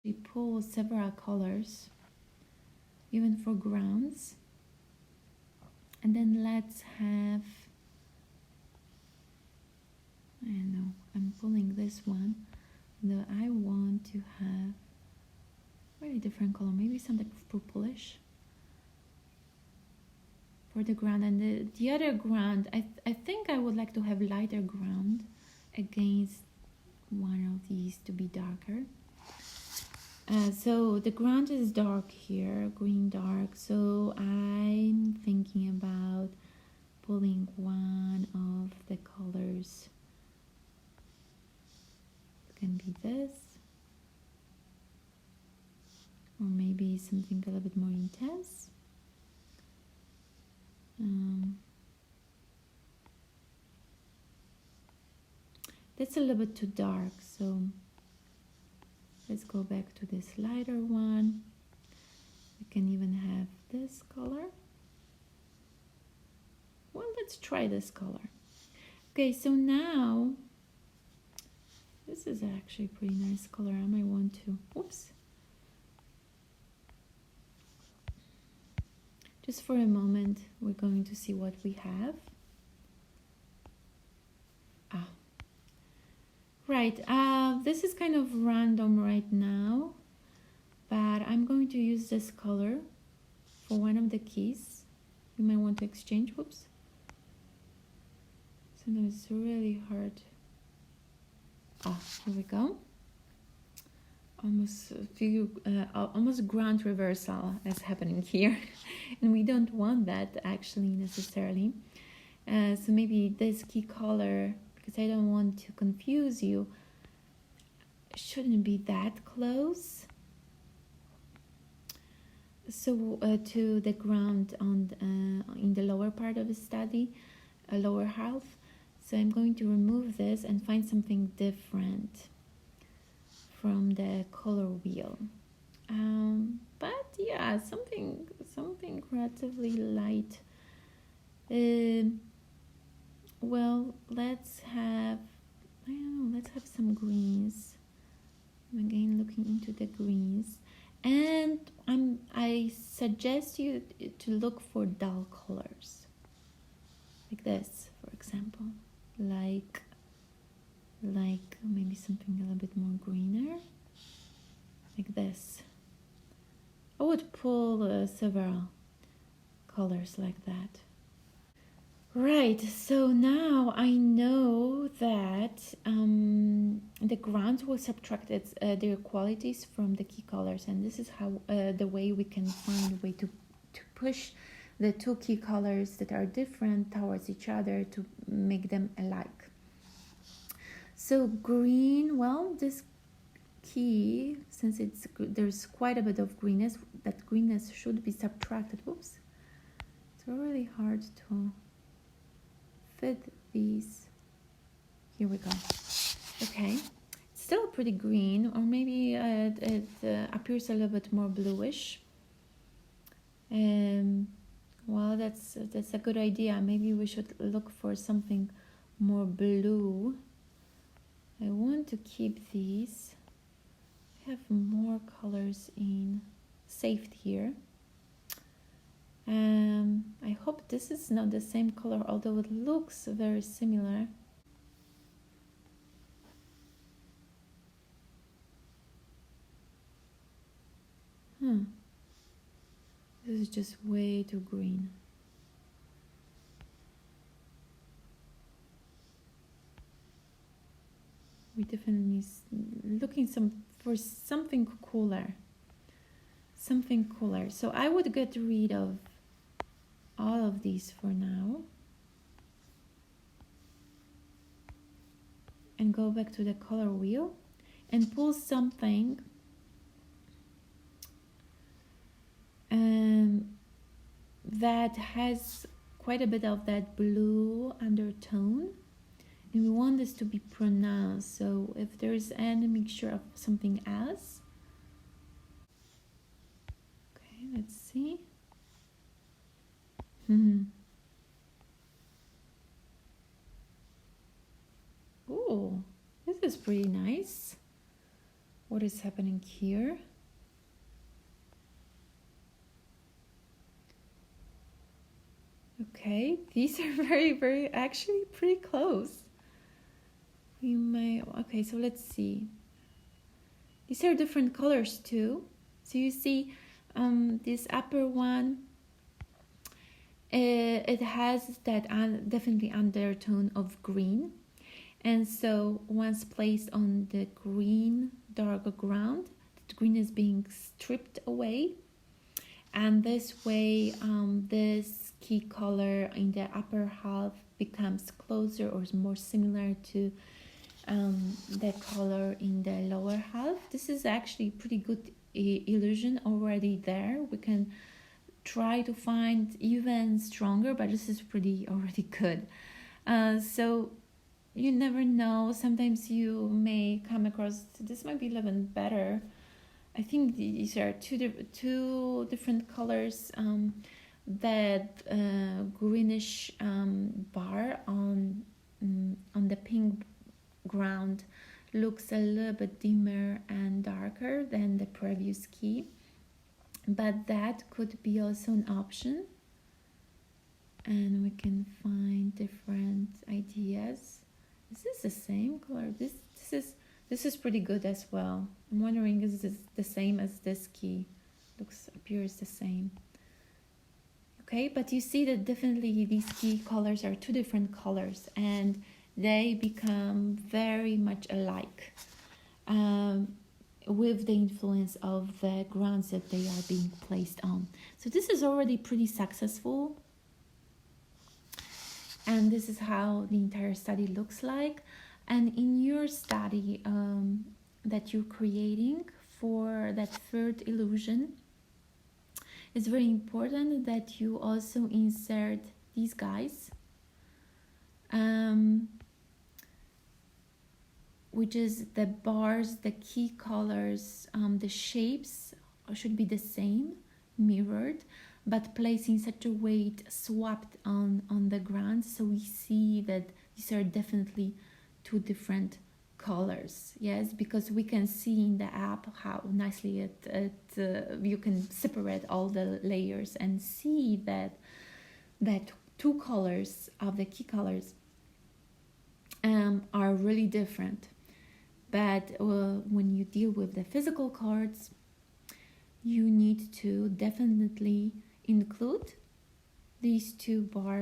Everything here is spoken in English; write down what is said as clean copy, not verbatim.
We pull several colors, even for grounds. And then let's have, I don't know, I'm pulling this one. Though I want to have really different color, maybe something purplish for the ground. And the other ground, I think I would like to have lighter ground against one of these to be darker. So the ground is dark here, green dark, so I'm thinking about pulling one of the colors. It can be this, or maybe something a little bit more intense. That's a little bit too dark, so let's go back to this lighter one. We can even have this color. Well, let's try this color. Okay, so now, this is actually a pretty nice color. I might want to, oops. Just for a moment, we're going to see what we have. Right, this is kind of random right now, but I'm going to use this color for one of the keys. You might want to exchange, whoops. Sometimes it's really hard. Here we go. Almost ground reversal is happening here. And we don't want that actually necessarily. So maybe this key color, because I don't want to confuse you, shouldn't be that close. So to the ground on in the lower part of the study, lower half. So I'm going to remove this and find something different from the color wheel. But yeah, something relatively light. Well, let's have, I don't know, let's have some greens. I'm again looking into the greens. And I suggest you to look for dull colors. Like this, for example. Like maybe something a little bit more greener. Like this. I would pull several colors like that. Right, so now I know that the ground will subtract their qualities from the key colors, and this is how the way we can find a way to push the two key colors that are different towards each other to make them alike. So green, well, this key, since there's quite a bit of greenness, that greenness should be subtracted. Whoops, it's really hard to fit these. Here we go. Okay, it's still pretty green, or maybe it appears a little bit more bluish. Well, that's a good idea. Maybe we should look for something more blue. I want to keep these. I have more colors saved here. I hope this is not the same color, although it looks very similar. This is just way too green. We definitely looking for something cooler. Something cooler. So I would get rid of all of these for now. And go back to the color wheel and pull something that has quite a bit of that blue undertone, and we want this to be pronounced. So if there's any mixture of something else, okay, let's see. Oh, this is pretty nice. what is happening here. Okay, these are very actually pretty close. We may, okay, so let's see. These are different colors too. So you see this upper one, it has that definitely undertone of green. And so once placed on the green darker ground, the green is being stripped away. And this way, this key color in the upper half becomes closer or more similar to the color in the lower half. This is actually pretty good illusion already there. We can try to find even stronger, but this is pretty already good. So you never know. Sometimes you may come across, this might be even better. I think these are two different colors. That greenish bar on the pink ground looks a little bit dimmer and darker than the previous key, but that could be also an option. And we can find different ideas. Is this the same color? This is pretty good as well. I'm wondering, is this the same as this key? Appears the same. Okay, but you see that definitely these key colors are two different colors and they become very much alike with the influence of the grounds that they are being placed on. So this is already pretty successful. And this is how the entire study looks like. And in your study that you're creating for that third illusion, it's very important that you also insert these guys, which is the bars, the key colors, the shapes should be the same, mirrored, but placed in such a way it swapped on the ground, so we see that these are definitely two different colors. Yes, because we can see in the app how nicely you can separate all the layers and see that two colors of the key colors are really different. But when you deal with the physical cards, you need to definitely include these two bars